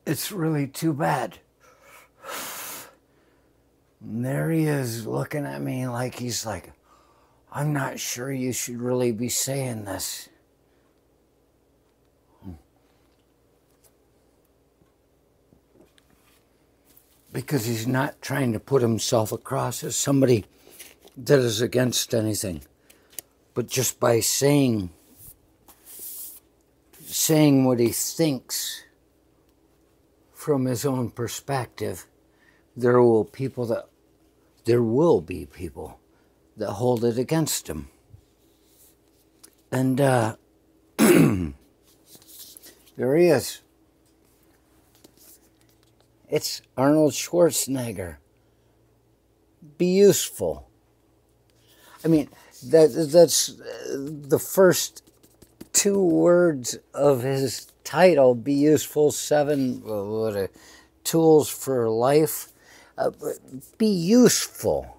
It's really too bad. And there he is looking at me like he's like, I'm not sure you should really be saying this. Because he's not trying to put himself across as somebody that is against anything. But just by saying what he thinks from his own perspective, there will be people that hold it against him. And there he is. It's Arnold Schwarzenegger. Be useful. I mean, that's the first two words of his title. Be useful. 7 tools for life. Be useful.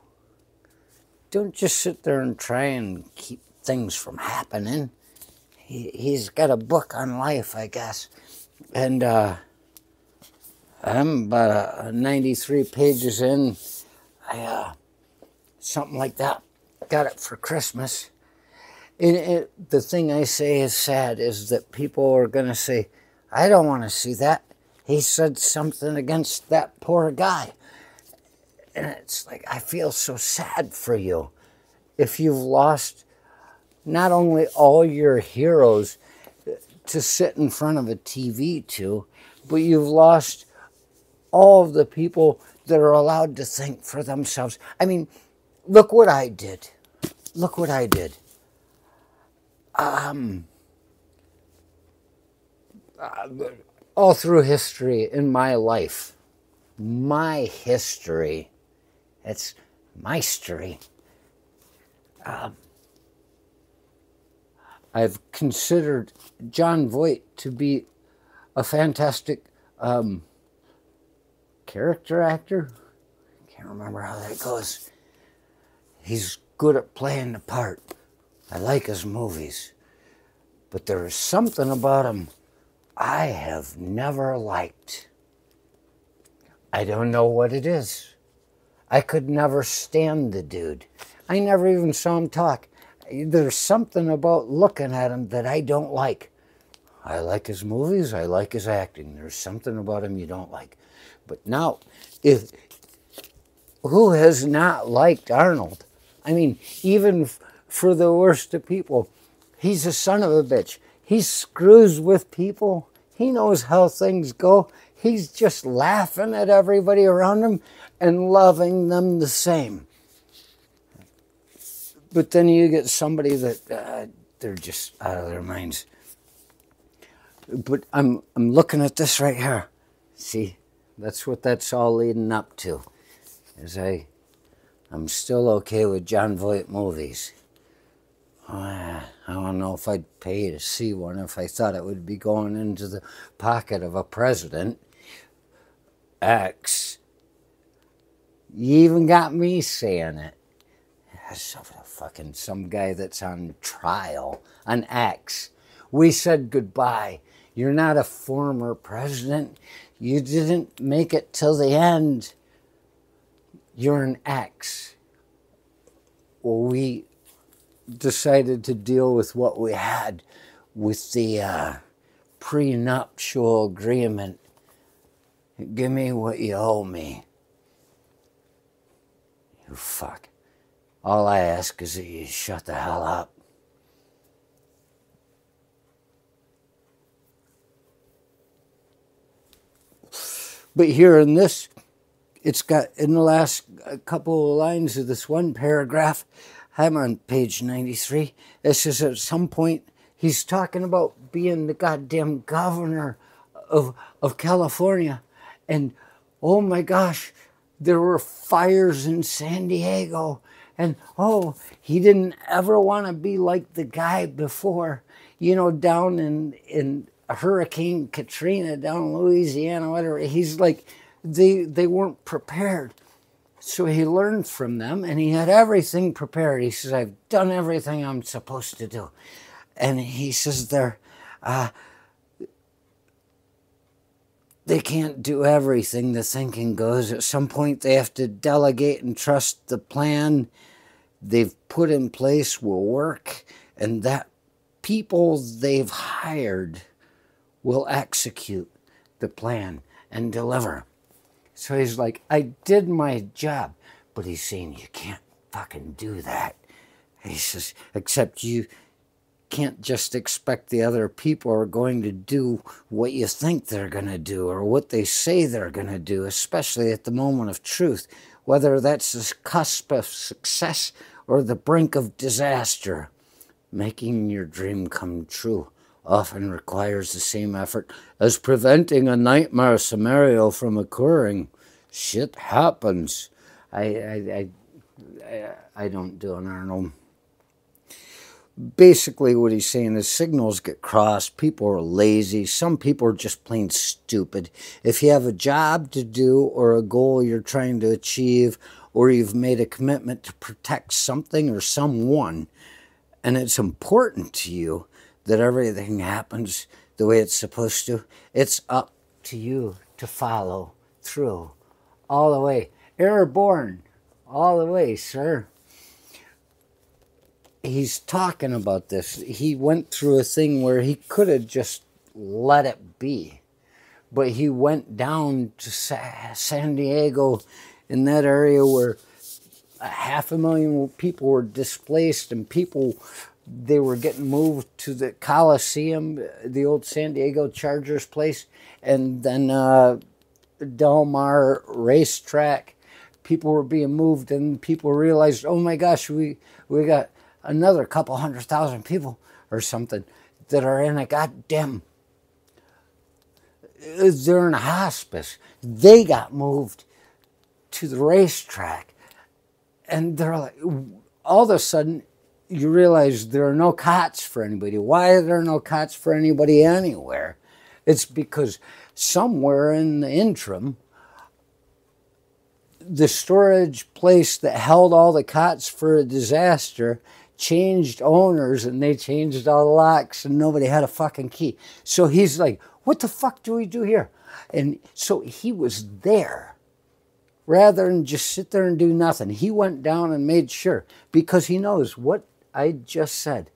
Don't just sit there and try and keep things from happening. He's got a book on life, I guess, and I'm about 93 pages in. Something like that. Got it for Christmas. The thing I say is sad is that people are going to say, I don't want to see that. He said something against that poor guy. And it's like, I feel so sad for you. If you've lost not only all your heroes to sit in front of a TV to, but you've lost all of the people that are allowed to think for themselves. I mean, look what I did. Look what I did. All through history in my life, my history, it's my story. I've considered Jon Voight to be a fantastic character actor. Can't remember how that goes. He's good at playing the part. I like his movies. But there is something about him I have never liked. I don't know what it is. I could never stand the dude. I never even saw him talk. There's something about looking at him that I don't like. I like his movies. I like his acting. There's something about him you don't like. But now, who has not liked Arnold? I mean, even for the worst of people, he's a son of a bitch. He screws with people. He knows how things go. He's just laughing at everybody around him and loving them the same. But then you get somebody that they're just out of their minds. But I'm looking at this right here. See, that's what that's all leading up to. Is I'm still okay with Jon Voight movies. I don't know if I'd pay to see one if I thought it would be going into the pocket of a president. X. You even got me saying it. Some guy that's on trial, an X. We said goodbye. You're not a former president. You didn't make it till the end. You're an X. Well, we decided to deal with what we had with the prenuptial agreement. Give me what you owe me. You fuck. All I ask is that you shut the hell up. But here in this, it's got, in the last couple of lines of this one paragraph, I'm on page 93, it says at some point, he's talking about being the goddamn governor of California. And, oh my gosh, there were fires in San Diego. And, oh, he didn't ever want to be like the guy before, you know, down in Hurricane Katrina, down in Louisiana, whatever. He's like, they weren't prepared. So he learned from them, and he had everything prepared. He says, I've done everything I'm supposed to do. And he says there, they can't do everything, the thinking goes. At some point, they have to delegate and trust the plan they've put in place will work, and that people they've hired will execute the plan and deliver. So he's like, I did my job. But he's saying, you can't fucking do that. He says, except you can't just expect the other people are going to do what you think they're going to do or what they say they're going to do, especially at the moment of truth, whether that's the cusp of success or the brink of disaster. Making your dream come true often requires the same effort as preventing a nightmare scenario from occurring. Shit happens. I don't do an Arnold. Basically what he's saying is signals get crossed, people are lazy, some people are just plain stupid. If you have a job to do or a goal you're trying to achieve, or you've made a commitment to protect something or someone, and it's important to you that everything happens the way it's supposed to, it's up to you to follow through all the way. Airborne all the way, sir. He's talking about this. He went through a thing where he could have just let it be. But he went down to San Diego, in that area where 500,000 people were displaced, and people, they were getting moved to the Coliseum, the old San Diego Chargers place, and then Del Mar racetrack. People were being moved, and people realized, oh my gosh, we got another couple 100,000 people or something that are in a goddamn, they're in a hospice. They got moved to the racetrack, and they're like, all of a sudden you realize there are no cots for anybody. Why are there no cots for anybody anywhere? It's because somewhere in the interim, the storage place that held all the cots for a disaster changed owners, and they changed all the locks, and nobody had a fucking key. So he's like, what the fuck do we do here? And so he was there. Rather than just sit there and do nothing, he went down and made sure, because he knows what I just said.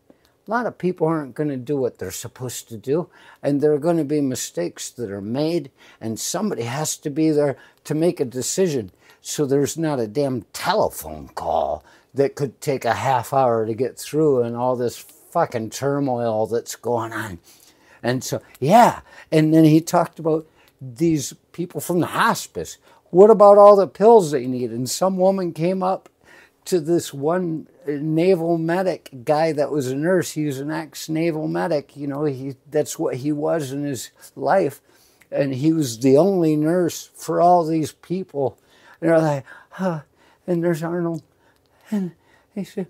A lot of people aren't going to do what they're supposed to do, and there are going to be mistakes that are made, and somebody has to be there to make a decision. So there's not a damn telephone call that could take a half hour to get through, and all this fucking turmoil that's going on. And so, yeah. And then he talked about these people from the hospice. What about all the pills they need? And some woman came up to this one naval medic guy that was a nurse. He was an ex-naval medic. You know, that's what he was in his life. And he was the only nurse for all these people. And they're like, huh. And there's Arnold. And he said,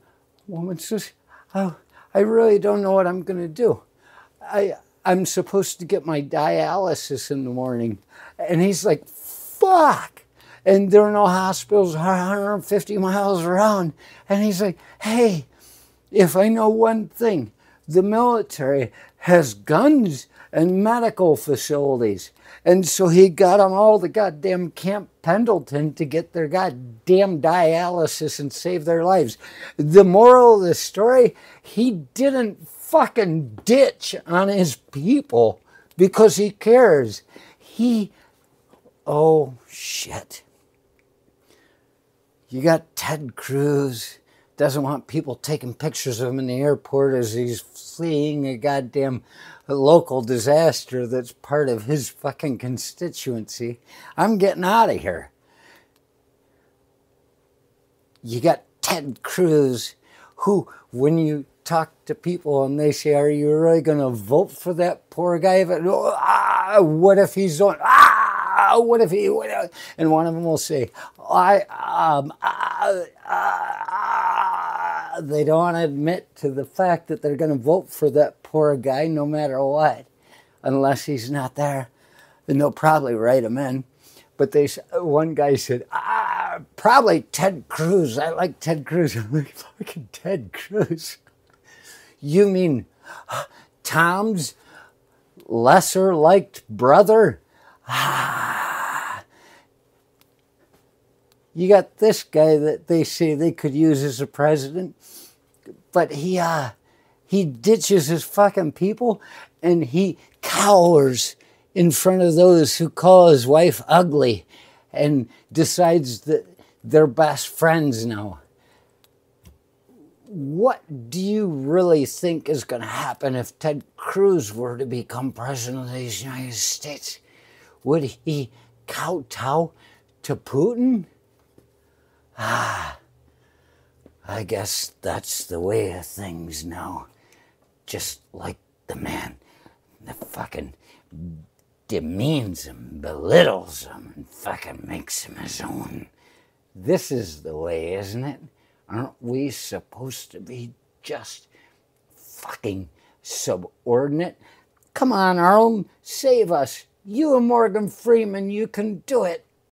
woman says, oh, I really don't know what I'm going to do. I'm supposed to get my dialysis in the morning. And he's like, fuck. And there are no hospitals 150 miles around. And he's like, hey, if I know one thing, the military has guns and medical facilities. And so he got them all to goddamn Camp Pendleton to get their goddamn dialysis and save their lives. The moral of the story, he didn't fucking ditch on his people because he cares. Oh, shit. You got Ted Cruz, doesn't want people taking pictures of him in the airport as he's fleeing a goddamn local disaster that's part of his fucking constituency. I'm getting out of here. You got Ted Cruz, who, when you talk to people and they say, are you really going to vote for that poor guy? What if he's on... what if he... And one of them will say, they don't want to admit to the fact that they're going to vote for that poor guy no matter what, unless he's not there. And they'll probably write him in. But one guy said, probably Ted Cruz. I like Ted Cruz. I'm like, fucking Ted Cruz. You mean Tom's lesser-liked brother? You got this guy that they say they could use as a president, but he ditches his fucking people and he cowers in front of those who call his wife ugly and decides that they're best friends now. What do you really think is going to happen if Ted Cruz were to become president of the United States? Would he kowtow to Putin? I guess that's the way of things now. Just like the man that fucking demeans him, belittles him, and fucking makes him his own. This is the way, isn't it? Aren't we supposed to be just fucking subordinate? Come on, Arnold, save us. You and Morgan Freeman, you can do it.